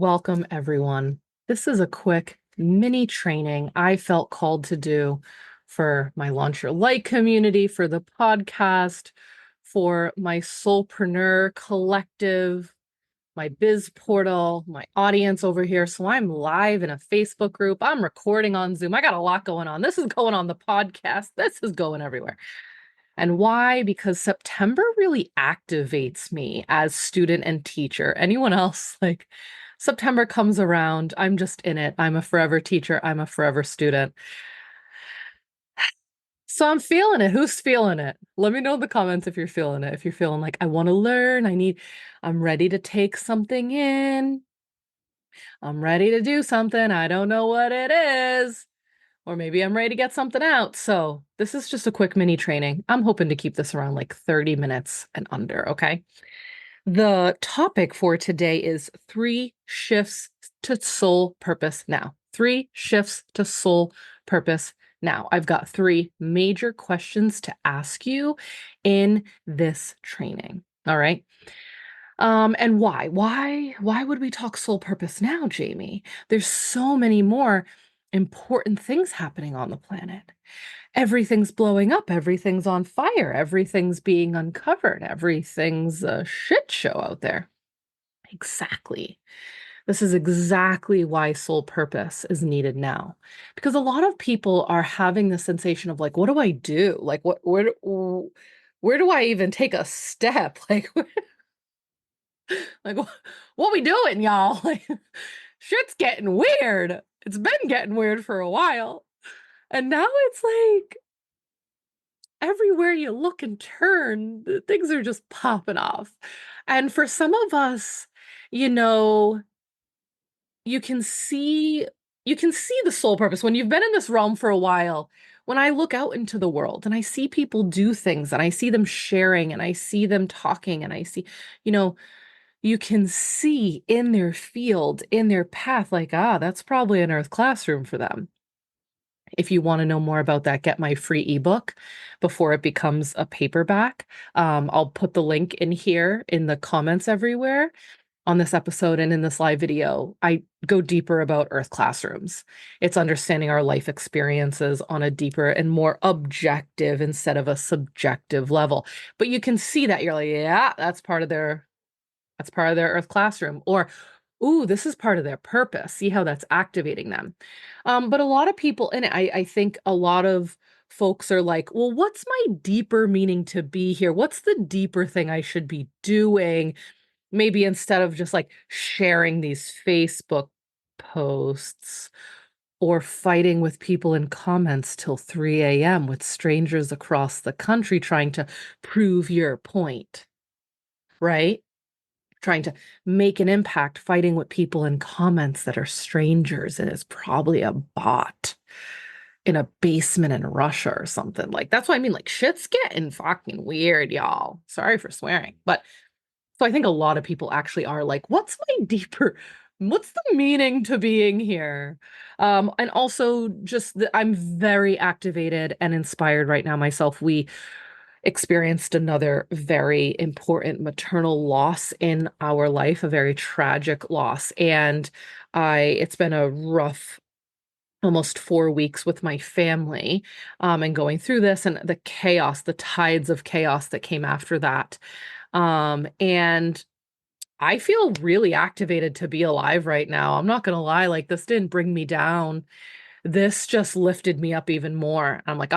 Welcome, everyone. This is a quick mini training I felt called to do for my Launch Your Light community, for the podcast, for my Soulpreneur collective, my biz portal, my audience over here. So I'm live in a Facebook group. I'm recording on Zoom. I got a lot going on. This is going on the podcast. This is going everywhere. And why? Because September really activates me as student and teacher. Anyone else, like September comes around, I'm just in it. I'm a forever teacher. I'm a forever student. So I'm feeling it. Who's feeling it? Let me know in the comments if you're feeling it. If you're feeling like, I want to learn, I'm ready to take something in. I'm ready to do something. I don't know what it is. Or maybe I'm ready to get something out. So this is just a quick mini training. I'm hoping to keep this around like 30 minutes and under, okay? The topic for today is 3 shifts to soul purpose now. 3 shifts to soul purpose now. I've got 3 major questions to ask you in this training. All right. And why? Why would we talk soul purpose now, Jayme? There's so many more important things happening on the planet. Everything's blowing up, everything's on fire, everything's being uncovered, everything's a shit show out there. Exactly. This is exactly why soul purpose is needed now. Because a lot of people are having the sensation of like, what do I do? Like where do I even take a step? Like, what we doing, y'all? Like, shit's getting weird. It's been getting weird for a while. And now it's like everywhere you look and turn, things are just popping off. And for some of us, you know, you can see you can see the soul purpose when you've been in this realm for a while. When I look out into the world and I see people do things and I see them sharing and I see them talking and I see, you know, you can see in their field, in their path, like, that's probably an Earth classroom for them. If you want to know more about that, get my free ebook before it becomes a paperback. I'll put the link in here in the comments everywhere on this episode and in this live video. I go deeper about Earth classrooms. It's understanding our life experiences on a deeper and more objective instead of a subjective level. But you can see that you're like, yeah, that's part of their Earth classroom. Or, ooh, this is part of their purpose. See how that's activating them. But a lot of people in it, I think a lot of folks are like, well, what's my deeper meaning to be here? What's the deeper thing I should be doing? Maybe instead of just like sharing these Facebook posts or fighting with people in comments till 3 a.m. with strangers across the country trying to prove your point, right? Trying to make an impact, fighting with people in comments that are strangers and is probably a bot in a basement in Russia or something. Like, that's what I mean. Like, shit's getting fucking weird, y'all. Sorry for swearing. But so I think a lot of people actually are like, what's the meaning to being here? And also just I'm very activated and inspired right now myself. We experienced another very important maternal loss in our life, a very tragic loss. And it's been a rough almost 4 weeks with my family, and going through this and the chaos, the tides of chaos that came after that. And I feel really activated to be alive right now. I'm not gonna lie, like this didn't bring me down. This just lifted me up even more. I'm like,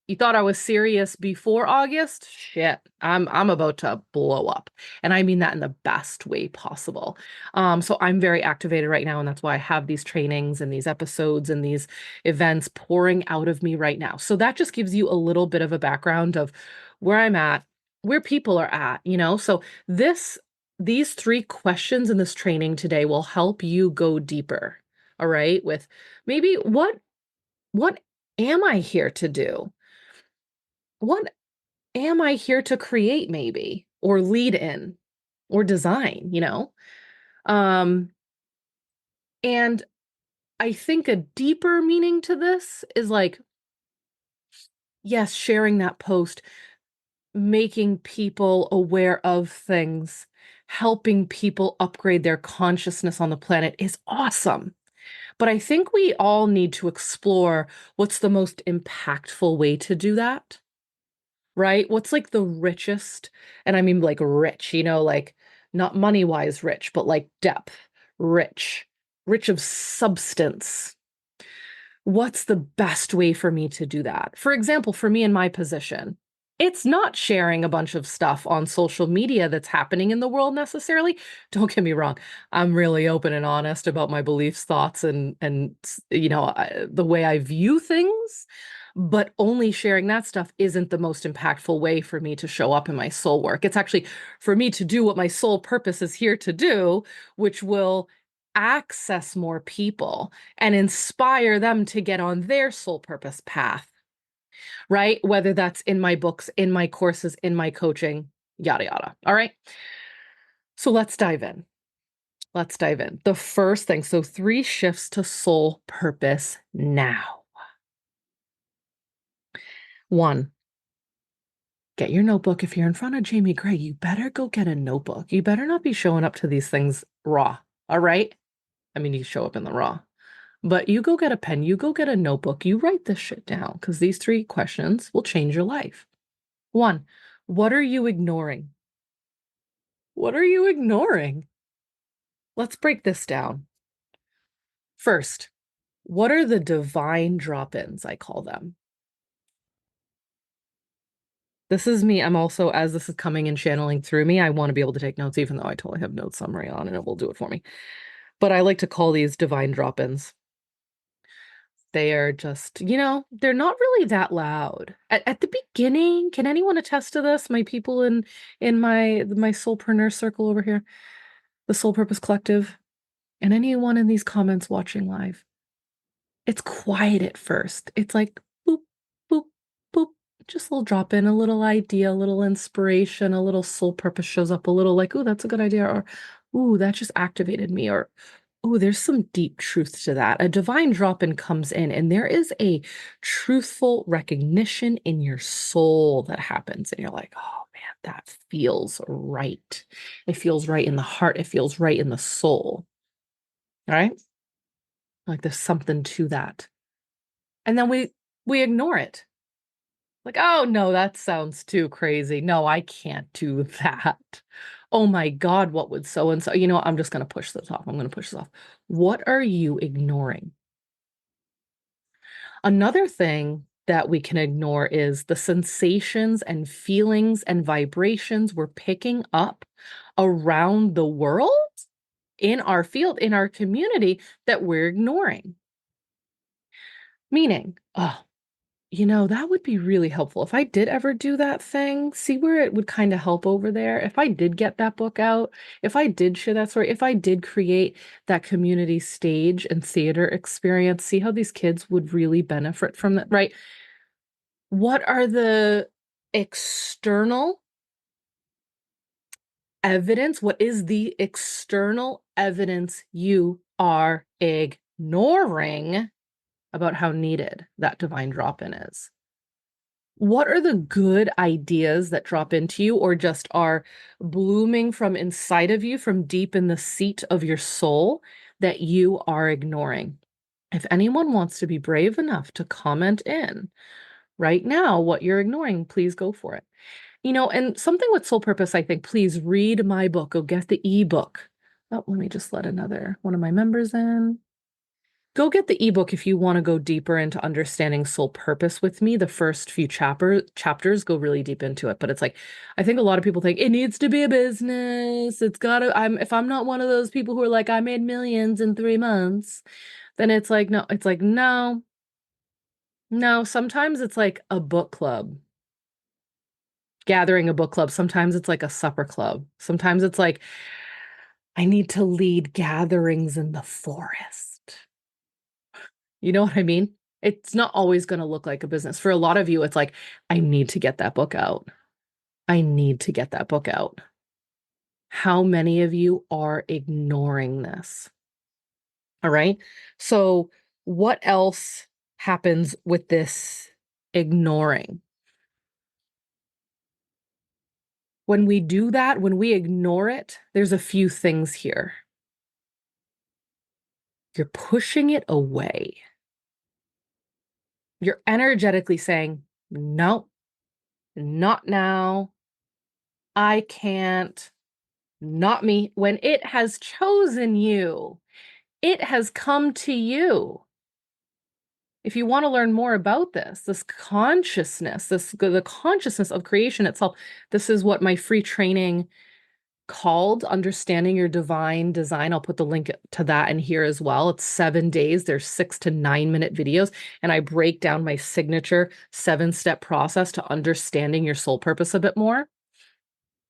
you thought I was serious before August? Shit. I'm about to blow up. And I mean that in the best way possible. So I'm very activated right now, and that's why I have these trainings and these episodes and these events pouring out of me right now. So that just gives you a little bit of a background of where I'm at, where people are at, you know? So these 3 questions in this training today will help you go deeper. All right, with maybe what am I here to do? What am I here to create maybe or lead in or design, you know? Um and I think a deeper meaning to this is like, yes, sharing that post, making people aware of things, helping people upgrade their consciousness on the planet is awesome. But I think we all need to explore what's the most impactful way to do that, right? What's like the richest, and I mean like rich, like not money-wise rich, but like depth, rich, rich of substance. What's the best way for me to do that? For example, for me in my position, it's not sharing a bunch of stuff on social media that's happening in the world necessarily. Don't get me wrong. I'm really open and honest about my beliefs, thoughts, and the way I view things. But only sharing that stuff isn't the most impactful way for me to show up in my soul work. It's actually for me to do what my soul purpose is here to do, which will access more people and inspire them to get on their soul purpose path, right? Whether that's in my books, in my courses, in my coaching, yada, yada. All right. So let's dive in. Let's dive in. The first thing, so 3 shifts to soul purpose now. 1, get your notebook. If you're in front of Jayme Gray, you better go get a notebook. You better not be showing up to these things raw. All right. I mean, you show up in the raw. But you go get a pen, you go get a notebook, you write this shit down because these 3 questions will change your life. 1, what are you ignoring? What are you ignoring? Let's break this down. First, what are the divine drop-ins, I call them? This is me. I'm also, as this is coming and channeling through me, I want to be able to take notes, even though I totally have note summary on and it will do it for me. But I like to call these divine drop-ins. They are just, they're not really that loud. At the beginning, can anyone attest to this? My people in my soulpreneur circle over here, the Soul Purpose Collective, and anyone in these comments watching live. It's quiet at first. It's like boop, boop, boop. Just a little drop in, a little idea, a little inspiration, a little soul purpose shows up, a little like, oh, that's a good idea, or ooh, that just activated me, or oh, there's some deep truth to that. A divine drop in comes in, and there is a truthful recognition in your soul that happens. And you're like, oh man, that feels right. It feels right in the heart. It feels right in the soul. All right. Like there's something to that. And then we ignore it. Like, oh no, that sounds too crazy. No, I can't do that. Oh my God, what would so and so? I'm just going to push this off. I'm going to push this off. What are you ignoring? Another thing that we can ignore is the sensations and feelings and vibrations we're picking up around the world, in our field, in our community, that we're ignoring. Meaning, oh, that would be really helpful. If I did ever do that thing, see where it would kind of help over there. If I did get that book out, if I did share that story, if I did create that community stage and theater experience, see how these kids would really benefit from that, right? What are the external evidence? What is the external evidence you are ignoring about how needed that divine drop-in is? What are the good ideas that drop into you or just are blooming from inside of you, from deep in the seat of your soul, that you are ignoring? If anyone wants to be brave enough to comment in right now what you're ignoring, please go for it. And something with soul purpose, I think, please read my book. Go get the ebook. Oh, let me just let another one of my members in. Go get the ebook if you want to go deeper into understanding soul purpose with me. The first few chapters go really deep into it, but it's like, I think a lot of people think it needs to be a business. It's gotta, if I'm not one of those people who are like, I made millions in 3 months, then it's like, no, sometimes it's like a book club, gathering a book club. Sometimes it's like a supper club. Sometimes it's like, I need to lead gatherings in the forest. You know what I mean? It's not always going to look like a business. For a lot of you, it's like, I need to get that book out. I need to get that book out. How many of you are ignoring this? All right. So, what else happens with this ignoring? When we do that, when we ignore it, there's a few things here. You're pushing it away. You're energetically saying, no, not now. I can't, not me. When it has chosen you, it has come to you. If you want to learn more about this consciousness, the consciousness of creation itself, this is what my free training called Understanding Your Divine Design. I'll put the link to that in here as well. It's 7 days. There's 6 to 9 minute videos, and I break down my signature 7-step process to understanding your soul purpose a bit more.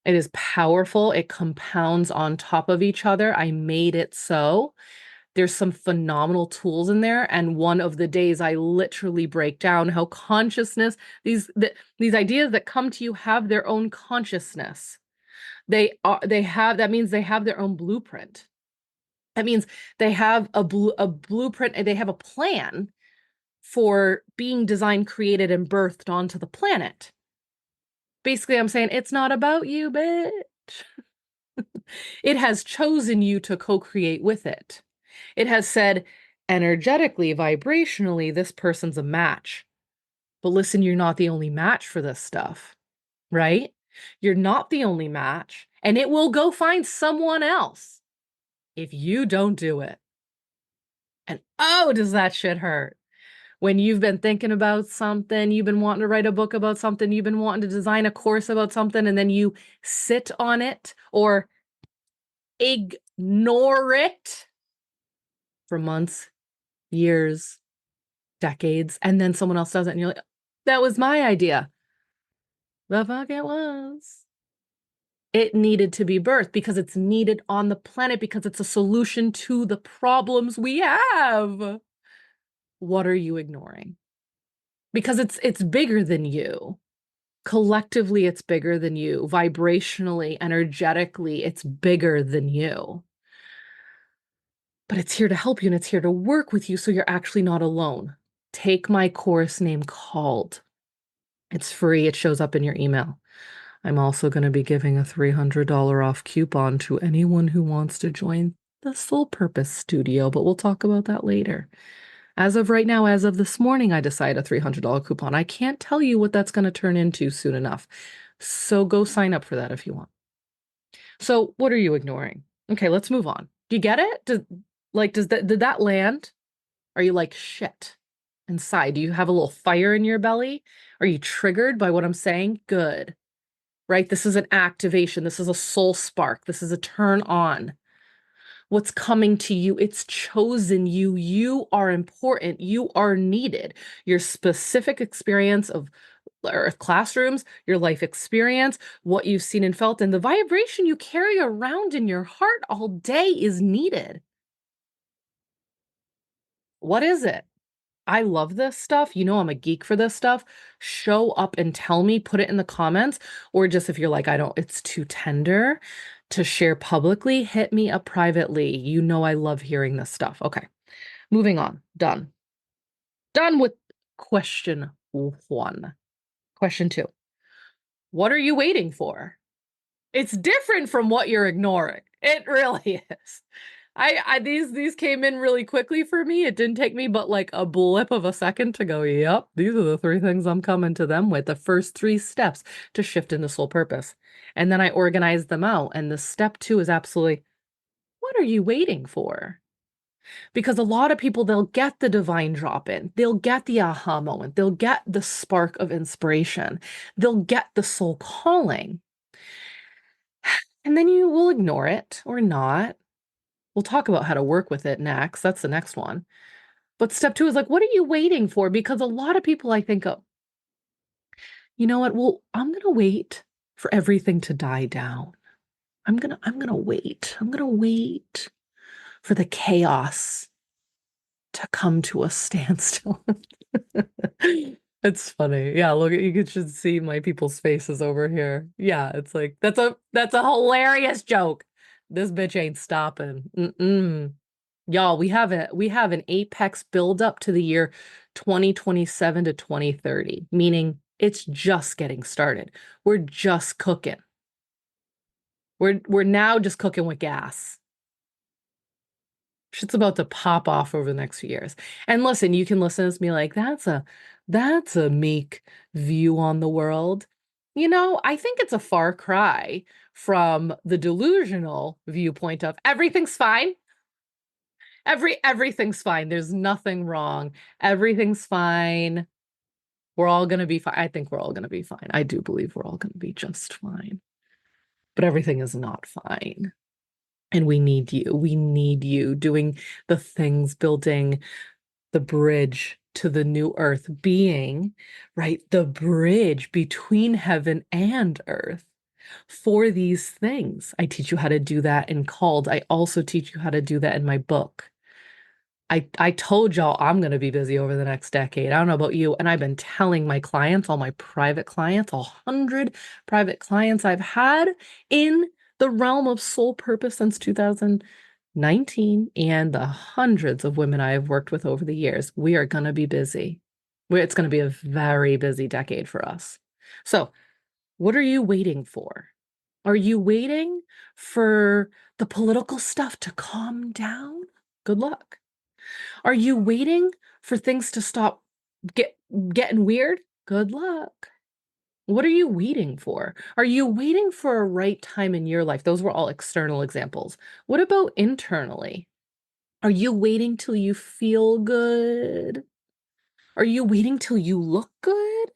It is powerful. It compounds on top of each other. I made it so. There's some phenomenal tools in there. And one of the days I literally break down how consciousness, these ideas that come to you have their own consciousness. That means they have their own blueprint. That means they have a blueprint and they have a plan for being designed, created, and birthed onto the planet. Basically, I'm saying it's not about you, bitch. It has chosen you to co-create with it. It has said energetically, vibrationally, this person's a match. But listen, you're not the only match for this stuff, right? You're not the only match, and it will go find someone else if you don't do it. And oh, does that shit hurt? When you've been thinking about something, you've been wanting to write a book about something, you've been wanting to design a course about something, and then you sit on it or ignore it for months, years, decades, and then someone else does it, and you're like, that was my idea. The fuck it was. It needed to be birthed because it's needed on the planet because it's a solution to the problems we have. What are you ignoring? Because it's bigger than you. Collectively, it's bigger than you. Vibrationally, energetically, it's bigger than you. But it's here to help you and it's here to work with you so you're actually not alone. Take my course name Called. It's free. It shows up in your email. I'm also going to be giving a $300 off coupon to anyone who wants to join the Soul Purpose Studio, but we'll talk about that later. As of right now, as of this morning, I decided a $300 coupon. I can't tell you what that's going to turn into soon enough. So go sign up for that if you want. So what are you ignoring? Okay, let's move on. Do you get it? Did that land? Are you like, shit, inside? Do you have a little fire in your belly? Are you triggered by what I'm saying? Good. Right? This is an activation. This is a soul spark. This is a turn on. What's coming to you? It's chosen you. You are important. You are needed. Your specific experience of Earth classrooms, your life experience, what you've seen and felt, and the vibration you carry around in your heart all day is needed. What is it? I love this stuff. You know, I'm a geek for this stuff. Show up and tell me, put it in the comments, or just if you're like, it's too tender to share publicly, hit me up privately. You know, I love hearing this stuff. Okay, moving on. Done. Done with question 1. Question 2. What are you waiting for? It's different from what you're ignoring. It really is. These came in really quickly for me. It didn't take me but like a blip of a second to go, yep, these are the 3 things I'm coming to them with. The first 3 steps to shift into soul purpose. And then I organized them out. And the step 2 is absolutely, what are you waiting for? Because a lot of people, they'll get the divine drop in. They'll get the aha moment. They'll get the spark of inspiration. They'll get the soul calling. And then you will ignore it or not. We'll talk about how to work with it next. That's the next one. But step 2 is like, what are you waiting for? Because a lot of people, I think, oh, you know what? Well, I'm going to wait for everything to die down. I'm going to wait. I'm going to wait for the chaos to come to a standstill. It's funny. Yeah, look, you should see my people's faces over here. Yeah, it's like, that's a hilarious joke. This bitch ain't stopping. Y'all, we have an apex build up to the year 2027 to 2030, meaning it's just getting started. We're just cooking. We're now just cooking with gas. Shit's about to pop off over the next few years. And listen, you can listen to me like, that's a meek view on the world. I think it's a far cry from the delusional viewpoint of everything's fine. Everything's fine. There's nothing wrong. Everything's fine. We're all gonna be fine. I think we're all gonna be fine. I do believe we're all gonna be just fine. But everything is not fine. And we need you. We need you doing the things, building the bridge to the new earth, being, right, the bridge between heaven and earth for these things. I teach you how to do that in Called. I also teach you how to do that in my book. I told y'all I'm going to be busy over the next decade. I don't know about you. And I've been telling my clients, all my private clients, all 100 private clients I've had in the realm of soul purpose since 2019, and the hundreds of women I have worked with over the years, we are going to be busy. It's going to be a very busy decade for us. So, what are you waiting for? Are you waiting for the political stuff to calm down? Good luck. Are you waiting for things to stop getting weird? Good luck. What are you waiting for? Are you waiting for a right time in your life? Those were all external examples. What about internally? Are you waiting till you feel good? Are you waiting till you look good?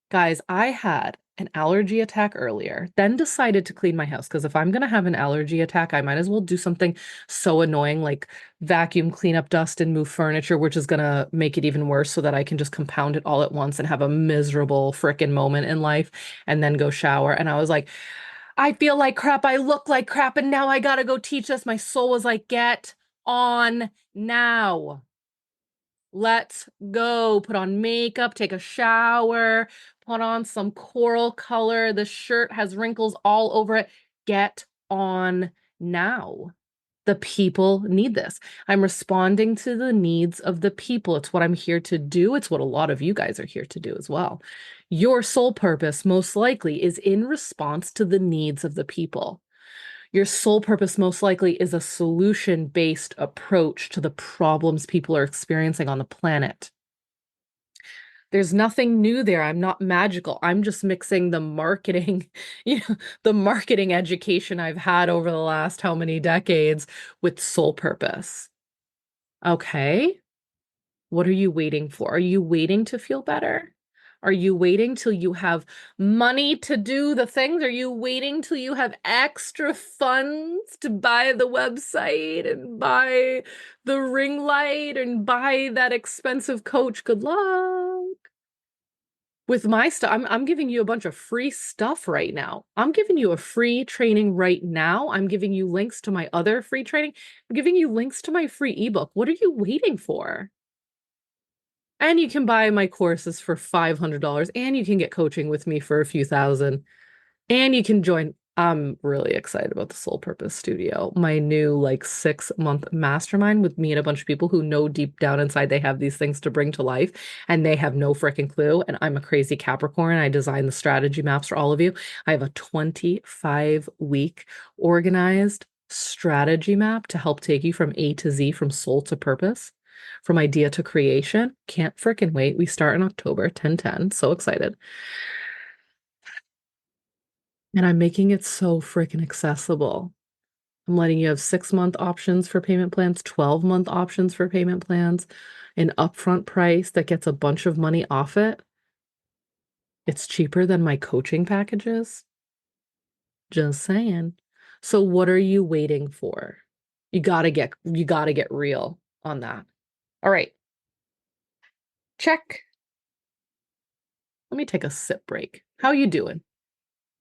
Guys, I had an allergy attack earlier, then decided to clean my house because if I'm going to have an allergy attack, I might as well do something so annoying like vacuum, clean up dust, and move furniture, which is going to make it even worse so that I can just compound it all at once and have a miserable frickin' moment in life and then go shower. And I was like, I feel like crap, I look like crap, and now I got to go teach this. My soul was like, get on now. Let's go. Put on makeup, take a shower, put on some coral color. The shirt has wrinkles all over it. Get on now. The people need this. I'm responding to the needs of the people. It's what I'm here to do. It's what a lot of you guys are here to do as well. Your soul purpose, most likely, is in response to the needs of the people. Your soul purpose most likely is a solution-based approach to the problems people are experiencing on the planet. There's nothing new there. I'm not magical. I'm just mixing the marketing, the marketing education I've had over the last how many decades with soul purpose. Okay. What are you waiting for? Are you waiting to feel better? Are you waiting till you have money to do the things? Are you waiting till you have extra funds to buy the website and buy the ring light and buy that expensive coach? Good luck. With my stuff, I'm giving you a bunch of free stuff right now. I'm giving you a free training right now. I'm giving you links to my other free training. I'm giving you links to my free ebook. What are you waiting for? And you can buy my courses for $500 and you can get coaching with me for a few thousand and you can join. I'm really excited about the Soul Purpose Studio, my new like 6-month mastermind with me and a bunch of people who know deep down inside they have these things to bring to life and they have no freaking clue. And I'm a crazy Capricorn. I design the strategy maps for all of you. I have a 25-week organized strategy map to help take you from A to Z, from soul to purpose, from idea to creation. Can't freaking wait. We start in October 10/10. So excited. And I'm making it so freaking accessible. I'm letting you have 6-month options for payment plans, 12-month options for payment plans, an upfront price that gets a bunch of money off it. It's cheaper than my coaching packages. Just saying. So what are you waiting for? You gotta get real on that. All right. Check. Let me take a sip break. How you doing?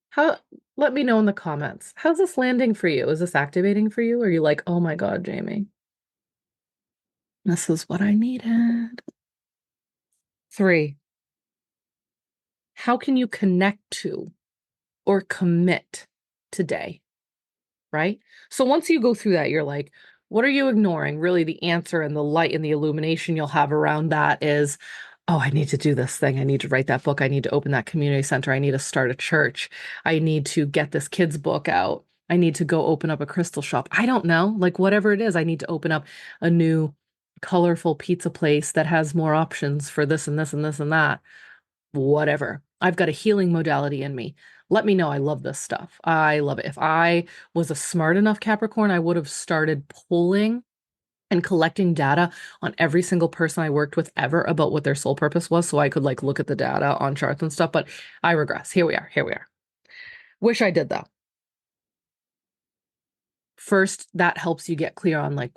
How, let me know in the comments. How's this landing for you? Is this activating for you? Or are you like, oh my God, Jayme, this is what I needed? 3, how can you connect to or commit today? Right? So once you go through that, you're like, what are you ignoring? Really, the answer and the light and the illumination you'll have around that is, oh, I need to do this thing. I need to write that book. I need to open that community center. I need to start a church. I need to get this kid's book out. I need to go open up a crystal shop. I don't know, like whatever it is, I need to open up a new colorful pizza place that has more options for this and this and this and that. Whatever. I've got a healing modality in me. Let me know. I love this stuff. I love it. If I was a smart enough Capricorn, I would have started pulling and collecting data on every single person I worked with ever about what their soul purpose was so I could like look at the data on charts and stuff. But I regress. Here we are. Here we are. Wish I did though. First, that helps you get clear on like,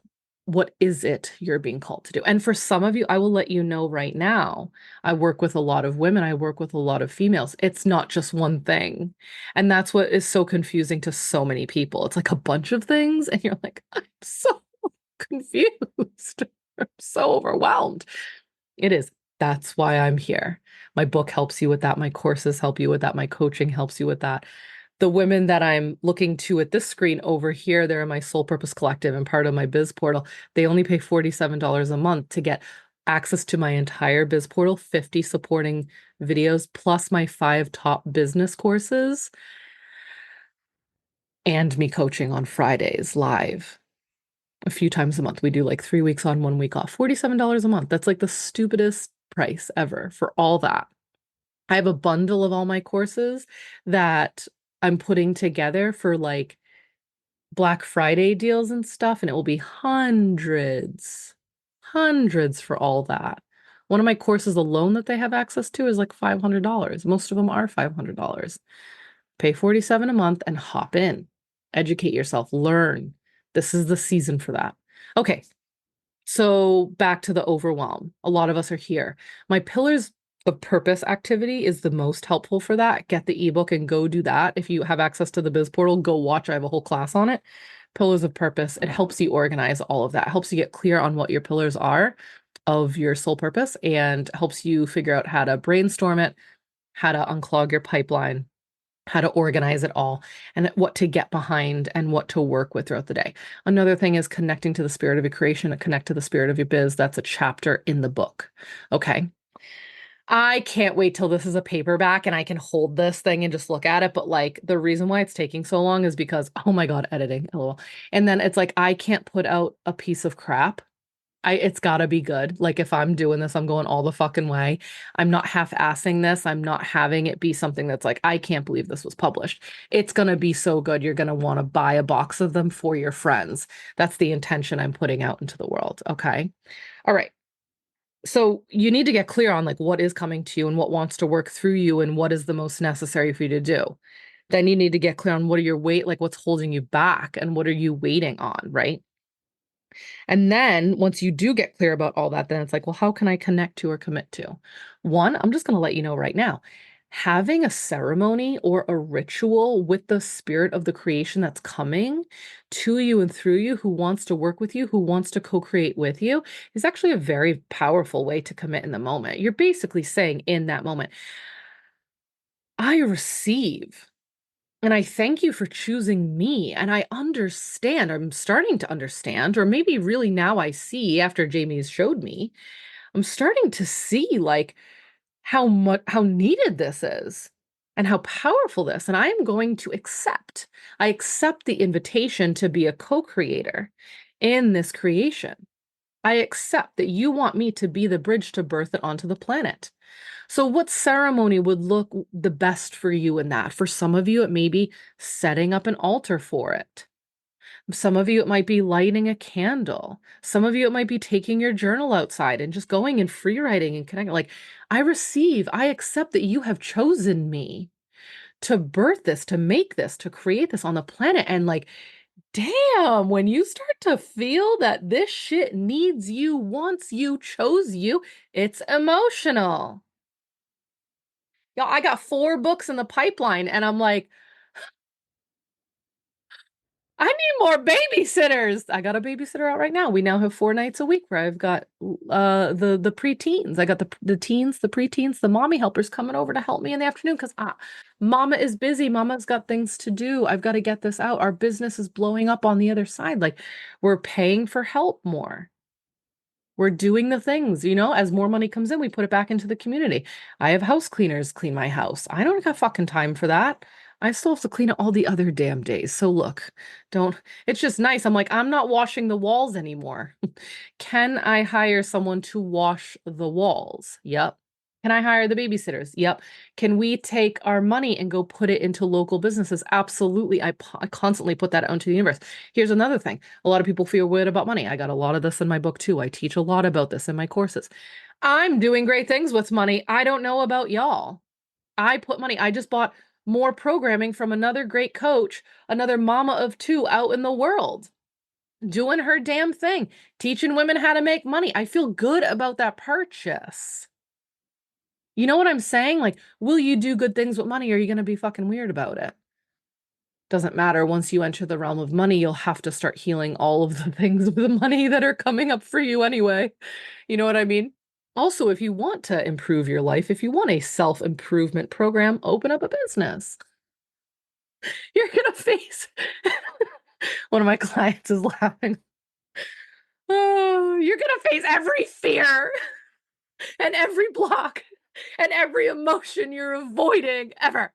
what is it you're being called to do? And for some of you, I will let you know right now, I work with a lot of women, I work with a lot of females. It's not just one thing. And that's what is so confusing to so many people. It's like a bunch of things, and you're like, I'm so confused. I'm so overwhelmed. It is. That's why I'm here. My book helps you with that. My courses help you with that. My coaching helps you with that. The women that I'm looking to at this screen over here, they're in my Soul Purpose Collective and part of my Biz Portal. They only pay $47 a month to get access to my entire Biz Portal, 50 supporting videos, plus my 5 top business courses, and me coaching on Fridays live a few times a month. We do like 3 weeks on, 1 week off, $47 a month. That's like the stupidest price ever for all that. I have a bundle of all my courses that I'm putting together for like Black Friday deals and stuff, and it will be hundreds, hundreds for all that. One of my courses alone that they have access to is like $500. Most of them are $500. Pay 47 a month and hop in. Educate yourself, learn. This is the season for that. Okay, so back to the overwhelm. A lot of us are here. My pillars of purpose activity is the most helpful for that. Get the ebook and go do that. If you have access to the Biz Portal, go watch. I have a whole class on it. Pillars of purpose. It helps you organize all of that. It helps you get clear on what your pillars are of your soul purpose and helps you figure out how to brainstorm it, how to unclog your pipeline, how to organize it all, and what to get behind and what to work with throughout the day. Another thing is connecting to the spirit of your creation and connect to the spirit of your biz. That's a chapter in the book. Okay. I can't wait till this is a paperback and I can hold this thing and just look at it. But like the reason why it's taking so long is because, oh my God, editing. LOL. And then it's like I can't put out a piece of crap. It's gotta be good. Like if I'm doing this, I'm going all the fucking way. I'm not half-assing this. I'm not having it be something that's like, I can't believe this was published. It's gonna be so good. You're gonna want to buy a box of them for your friends. That's the intention I'm putting out into the world. Okay. All right. So you need to get clear on like what is coming to you and what wants to work through you and what is the most necessary for you to do. Then you need to get clear on what are your like what's holding you back and what are you waiting on, right? And then once you do get clear about all that, then it's like, well, how can I connect to or commit to? One, I'm just going to let you know right now, having a ceremony or a ritual with the spirit of the creation that's coming to you and through you, who wants to work with you, who wants to co-create with you, is actually a very powerful way to commit in the moment. You're basically saying in that moment, I receive. And I thank you for choosing me. And I understand, I'm starting to understand, or maybe really now I see after Jayme's showed me, I'm starting to see like how needed this is and how powerful this. And I am going to accept. I accept the invitation to be a co-creator in this creation. I accept that you want me to be the bridge to birth it onto the planet. So, what ceremony would look the best for you in that? For some of you, it may be setting up an altar for it. Some of you, it might be lighting a candle. Some of you, it might be taking your journal outside and just going and free writing and connecting. Like, I accept that you have chosen me to birth this, to make this, to create this on the planet. And like, damn, when you start to feel that this shit needs you, wants you, chose you, it's emotional. Y'all, I got 4 books in the pipeline, and I'm like, I need more babysitters. I got a babysitter out right now. We now have 4 nights a week where I've got the preteens. I got the teens, the preteens, the mommy helpers coming over to help me in the afternoon because mama is busy. Mama's got things to do. I've got to get this out. Our business is blowing up on the other side. Like we're paying for help more. We're doing the things, as more money comes in, we put it back into the community. I have house cleaners clean my house. I don't got fucking time for that. I still have to clean it all the other damn days. So look, don't, it's just nice. I'm like, I'm not washing the walls anymore. Can I hire someone to wash the walls? Yep. Can I hire the babysitters? Yep. Can we take our money and go put it into local businesses? Absolutely. I constantly put that out into the universe. Here's another thing. A lot of people feel weird about money. I got a lot of this in my book too. I teach a lot about this in my courses. I'm doing great things with money. I don't know about y'all. I put money. I just bought more programming from another great coach, another mama of two out in the world, doing her damn thing, teaching women how to make money. I feel good about that purchase. You know what I'm saying? Like, will you do good things with money? Or are you going to be fucking weird about it? Doesn't matter. Once you enter the realm of money, you'll have to start healing all of the things with money that are coming up for you anyway. You know what I mean? Also, if you want to improve your life, if you want a self-improvement program, open up a business. You're gonna face one of my clients is laughing. Oh, you're gonna face every fear and every block and every emotion you're avoiding ever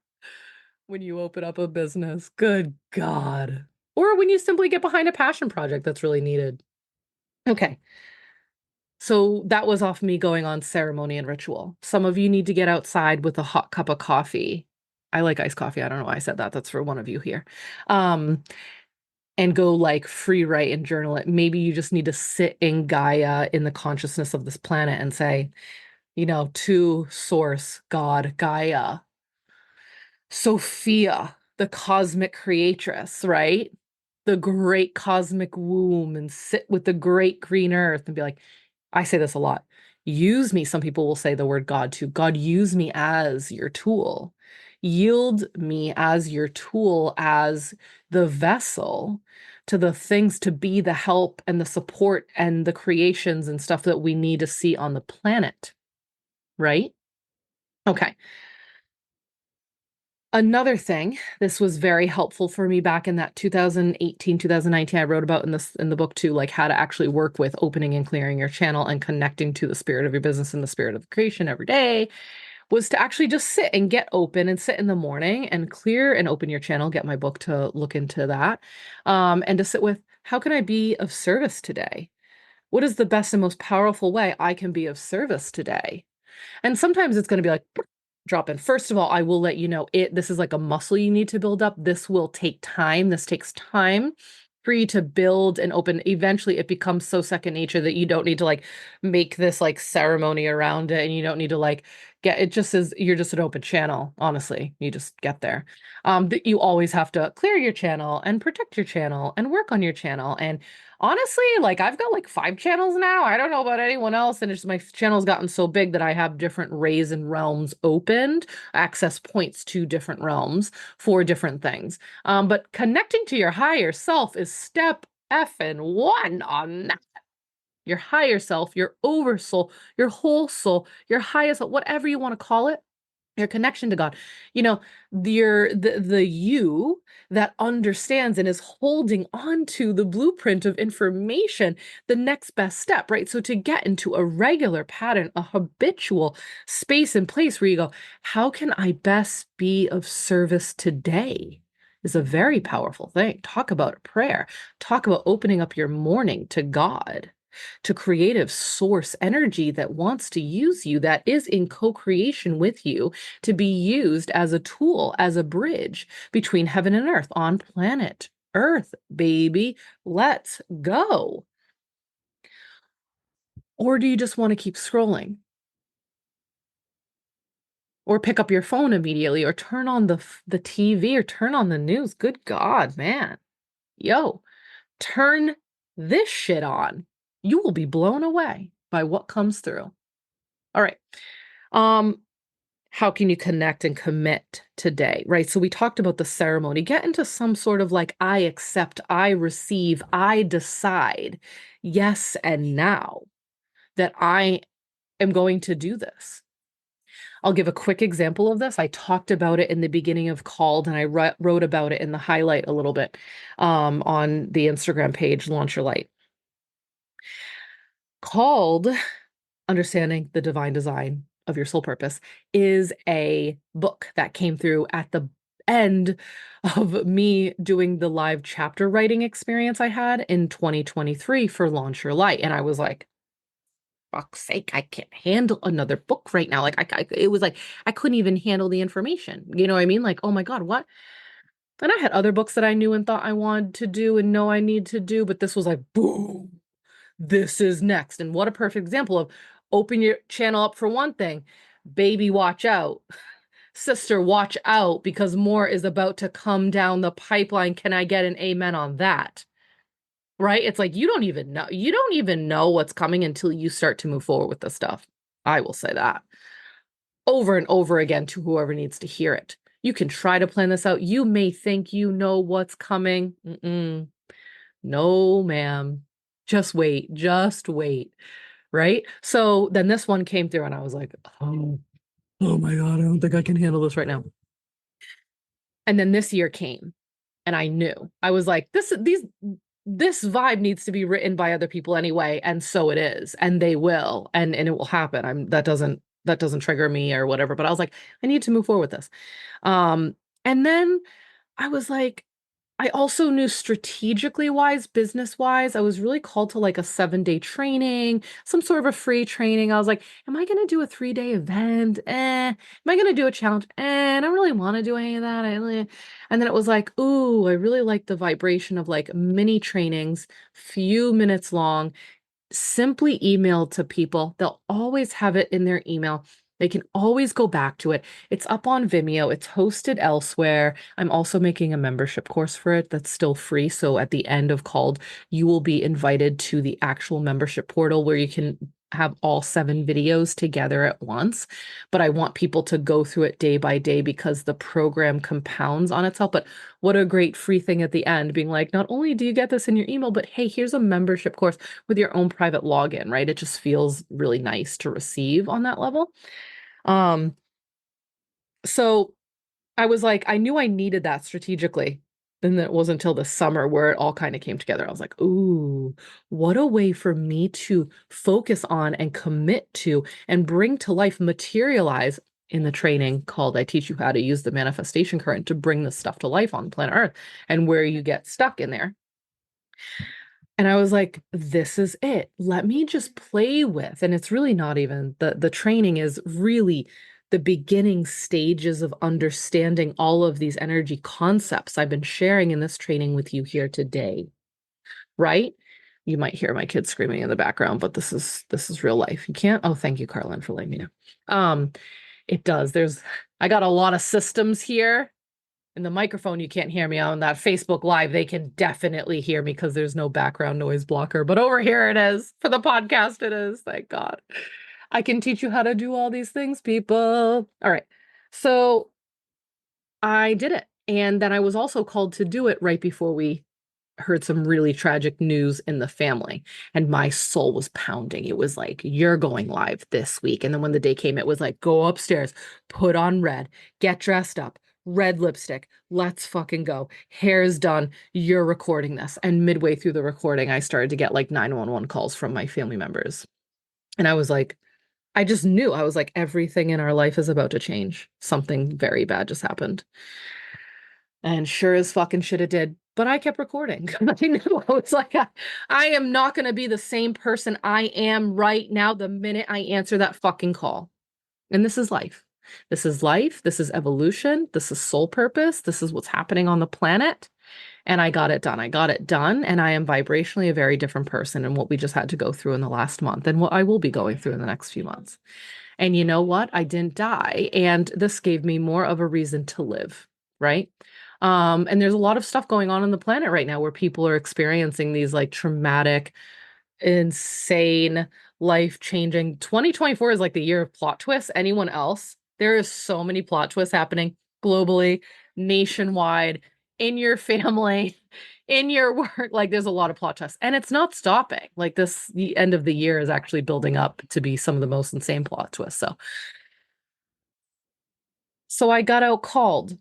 when you open up a business. Good God. Or when you simply get behind a passion project that's really needed. Okay. So that was off me going on ceremony and ritual. Some of you need to get outside with a hot cup of coffee. I like iced coffee. I don't know why I said that. That's for one of you here. And go like free write and journal it. Maybe you just need to sit in Gaia, in the consciousness of this planet, and say, to source, God, Gaia, Sophia, the cosmic creatress, right? The great cosmic womb, and sit with the great green earth and be like, I say this a lot. Use me. Some people will say the word God too. God, use me as your tool. Yield me as your tool, as the vessel to the things, to be the help and the support and the creations and stuff that we need to see on the planet. Right? Okay. Another thing, this was very helpful for me back in that 2018, 2019, I wrote about in the book too, like how to actually work with opening and clearing your channel and connecting to the spirit of your business and the spirit of creation every day, was to actually just sit and get open and sit in the morning and clear and open your channel, get my book to look into that. And to sit with, how can I be of service today? What is the best and most powerful way I can be of service today? And sometimes it's going to be like, drop in. First of all, I will let you know this is like a muscle you need to build up. This will take time. This takes time for you to build and open. Eventually it becomes so second nature that you don't need to like make this like ceremony around it, and you don't need to like get it. Just as you're just an open channel. Honestly, you just get there. That you always have to clear your channel and protect your channel and work on your channel. And honestly, like I've got like 5 channels now. I don't know about anyone else. And it's just my channel's gotten so big that I have different rays and realms opened, access points to different realms for different things. But connecting to your higher self is step effing one on that. Your higher self, your oversoul, your whole soul, your highest, whatever you want to call it, your connection to God, you know, the you that understands and is holding on to the blueprint of information, the next best step, right? So to get into a regular pattern, a habitual space and place where you go, how can I best be of service today? Is a very powerful thing. Talk about prayer. Talk about opening up your morning to God, to creative source energy that wants to use you, that is in co-creation with you, to be used as a tool, as a bridge between heaven and earth on planet Earth, baby. Let's go. Or do you just want to keep scrolling? Or pick up your phone immediately, or turn on the TV, or turn on the news? Good God, man. Yo, turn this shit on. You will be blown away by what comes through. All right. How can you connect and commit today, right? So we talked about the ceremony. Get into some sort of like, I accept, I receive, I decide, yes, and now that I am going to do this. I'll give a quick example of this. I talked about it in the beginning of Called, and I wrote about it in the highlight a little bit on the Instagram page, Launch Your Light. called Understanding the Divine Design of Your Soul Purpose, is a book that came through at the end of me doing the live chapter writing experience I had in 2023 for Launch Your Light. And I was like, fuck's sake, I can't handle another book right now. Like it was like I couldn't even handle the information. You know what I mean? Like, oh my God, what? And I had other books that I knew and thought I wanted to do and know I need to do, but this was like, boom, this is next. And what a perfect example of open your channel up for one thing, baby, watch out. Sister, watch out because more is about to come down the pipeline. Can I get an amen on that? Right? It's like you don't even know. You don't even know what's coming until you start to move forward with the stuff. I will say that over and over again to whoever needs to hear it. You can try to plan this out. You may think you know what's coming. No, ma'am. Just wait. Just wait. Right? So then this one came through and I was like, oh my God, I don't think I can handle this right now. And then this year came and I knew. I was like, this vibe needs to be written by other people anyway, and so it is, and they will, and it will happen. That doesn't trigger me or whatever, but I was like, I need to move forward with this. And then I was like, I also knew strategically wise, business wise, I was really called to like a 7-day training, some sort of a free training. I was like, am I going to do a 3-day event? Am I going to do a challenge? I don't really want to do any of that. And then it was like, ooh, I really like the vibration of like mini trainings, few minutes long, simply emailed to people. They'll always have it in their email. They can always go back to it. It's up on Vimeo. It's hosted elsewhere. I'm also making a membership course for it that's still free. So at the end of called, you will be invited to the actual membership portal where you can have all 7 videos together at once. But I want people to go through it day by day because the program compounds on itself. But what a great free thing at the end, being like, not only do you get this in your email, but hey, here's a membership course with your own private login, right? It just feels really nice to receive on that level. Um, so I was like, I knew I needed that strategically. And it wasn't until the summer where it all kind of came together. I was like, ooh, what a way for me to focus on and commit to and bring to life, materialize in the training called I Teach You How to Use the Manifestation Current to bring this stuff to life on planet Earth, and where you get stuck in there. And I was like, this is it. Let me just play with. And it's really not even the training is really the beginning stages of understanding all of these energy concepts I've been sharing in this training with you here today. Right? You might hear my kids screaming in the background, but this is real life. You can't. Oh, thank you, Carlin, for letting me know. It does. I got a lot of systems here. In the microphone, you can't hear me. On that Facebook Live, they can definitely hear me because there's no background noise blocker. But over here it is. For the podcast, it is. Thank God. I can teach you how to do all these things, people. All right. So I did it. And then I was also called to do it right before we heard some really tragic news in the family, and my soul was pounding. It was like, you're going live this week. And then when the day came, it was like, go upstairs, put on red, get dressed up, red lipstick, let's fucking go. Hair's done. You're recording this. And midway through the recording, I started to get like 911 calls from my family members. And I was like, I just knew. I was like, everything in our life is about to change. Something very bad just happened. And sure as fucking shit it did. But I kept recording. I knew. I was like, I am not going to be the same person I am right now the minute I answer that fucking call. And this is life. This is life. This is evolution. This is soul purpose. This is what's happening on the planet. And I got it done. I got it done. And I am vibrationally a very different person in what we just had to go through in the last month and what I will be going through in the next few months. And you know what? I didn't die. And this gave me more of a reason to live, right? And there's a lot of stuff going on the planet right now where people are experiencing these like traumatic, insane, life-changing. 2024 is like the year of plot twists. Anyone else? There is so many plot twists happening globally, nationwide, in your family, in your work. Like there's a lot of plot twists, and it's not stopping. Like the end of the year is actually building up to be some of the most insane plot twists. So I got out called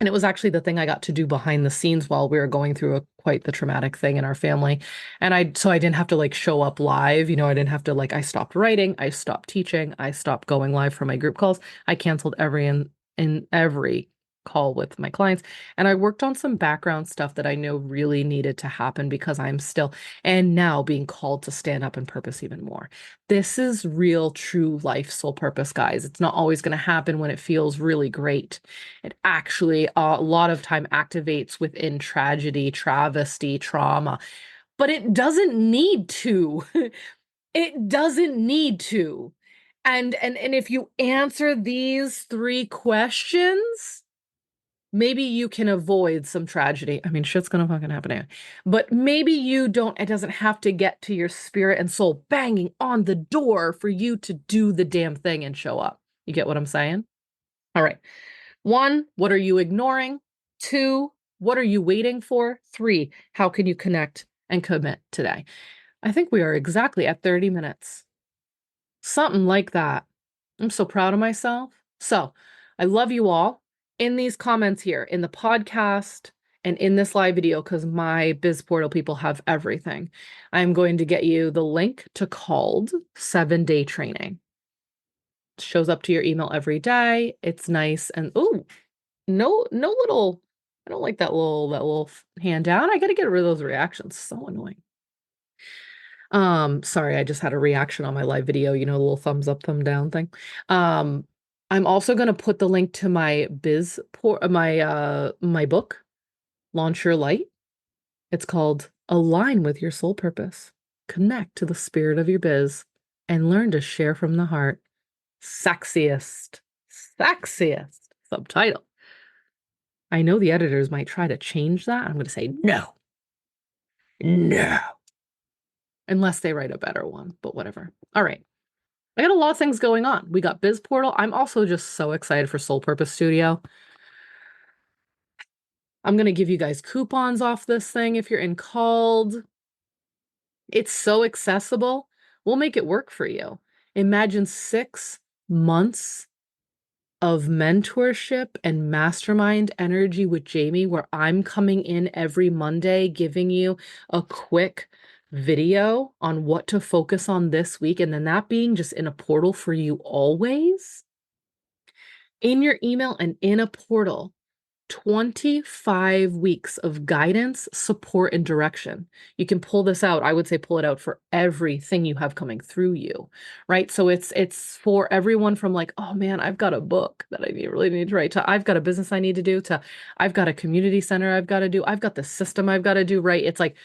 And it was actually the thing I got to do behind the scenes while we were going through quite the traumatic thing in our family. And so I didn't have to like show up live. I didn't have to like, I stopped writing, I stopped teaching, I stopped going live for my group calls. I canceled in every call with my clients. And I worked on some background stuff that I know really needed to happen because I'm still, and now being called to stand up and purpose even more. This is real, true life soul purpose, guys. It's not always going to happen when it feels really great. It actually a lot of time activates within tragedy, travesty, trauma, but it doesn't need to. It doesn't need to. And if you answer these three questions, maybe you can avoid some tragedy. I mean, shit's gonna fucking happen anyway. But maybe you don't, it doesn't have to get to your spirit and soul banging on the door for you to do the damn thing and show up. You get what I'm saying? All right. One, what are you ignoring? Two, what are you waiting for? Three, how can you connect and commit today? I think we are exactly at 30 minutes. Something like that. I'm so proud of myself. So I love you all. In these comments here, in the podcast, and in this live video, because my Biz Portal people have everything, I'm going to get you the link to called 7-day training. It shows up to your email every day. It's nice. And oh, no little, I don't like that little hand down. I got to get rid of those reactions. So annoying. Sorry, I just had a reaction on my live video, the little thumbs up, thumb down thing. I'm also going to put the link to my my book, Launch Your Light. It's called Align with Your Soul Purpose. Connect to the spirit of your biz and learn to share from the heart. Sexiest subtitle. I know the editors might try to change that. I'm going to say no. No. Unless they write a better one, but whatever. All right. I got a lot of things going on. We got Biz Portal. I'm also just so excited for Soul Purpose Studio. I'm going to give you guys coupons off this thing if you're in called. It's so accessible. We'll make it work for you. Imagine 6 months of mentorship and mastermind energy with Jayme, where I'm coming in every Monday, giving you a quick video on what to focus on this week, and then that being just in a portal for you always, in your email and in a portal. 25 weeks of guidance, support, and direction. You can pull this out. I would say pull it out for everything you have coming through you, right? So it's for everyone from like, oh man, I've got a book that I really need to write, to I've got a business I need to do, to I've got a community center I've got to do, I've got the system I've got to do, right? It's like,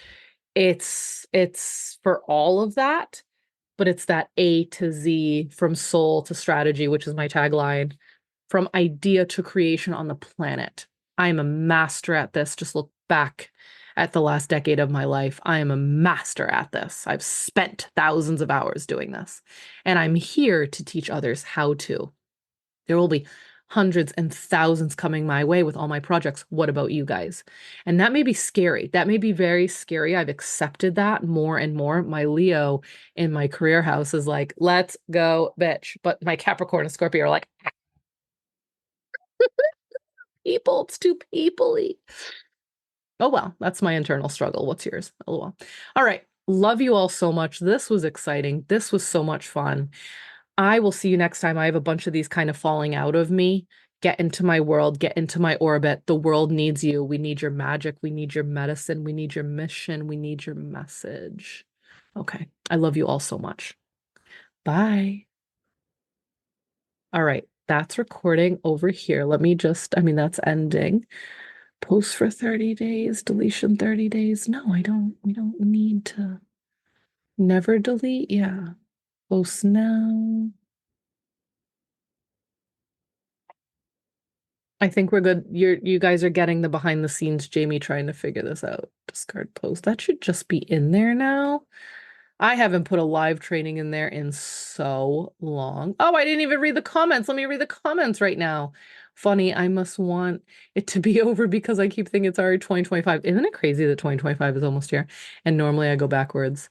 it's for all of that, but it's that A to Z, from soul to strategy, which is my tagline, from idea to creation on the planet. I am a master at this. Just look back at the last decade of my life. I am a master at this. I've spent thousands of hours doing this, and I'm here to teach others how to. There will be hundreds and thousands coming my way with all my projects. What about you guys? And that may be scary. That may be very scary. I've accepted that more and more. My Leo in my career house is like, let's go, bitch. But my Capricorn and Scorpio are like, people, it's too peoply. Oh well, that's my internal struggle. What's yours? Oh well. All right. Love you all so much. This was exciting. This was so much fun. I will see you next time. I have a bunch of these kind of falling out of me. Get into my world, get into my orbit. The world needs you. We need your magic. We need your medicine. We need your mission. We need your message. Okay. I love you all so much. Bye. All right. That's recording over here. Let me just, I mean, that's ending. Post for 30 days, deletion 30 days. No, we don't need to never delete. Yeah. Post now. I think we're good. You guys are getting the behind the scenes Jayme trying to figure this out. Discard post. That should just be in there now. I haven't put a live training in there in so long. Oh, I didn't even read the comments. Let me read the comments right now. Funny, I must want it to be over because I keep thinking it's already 2025. Isn't it crazy that 2025 is almost here? And normally I go backwards.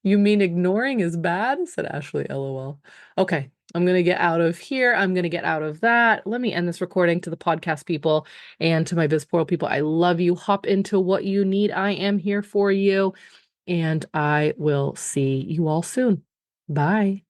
You mean ignoring is bad? Said Ashley, LOL. Okay, I'm gonna get out of here. I'm gonna get out of that. Let me end this recording to the podcast people and to my BizPortal people. I love you. Hop into what you need. I am here for you. And I will see you all soon. Bye.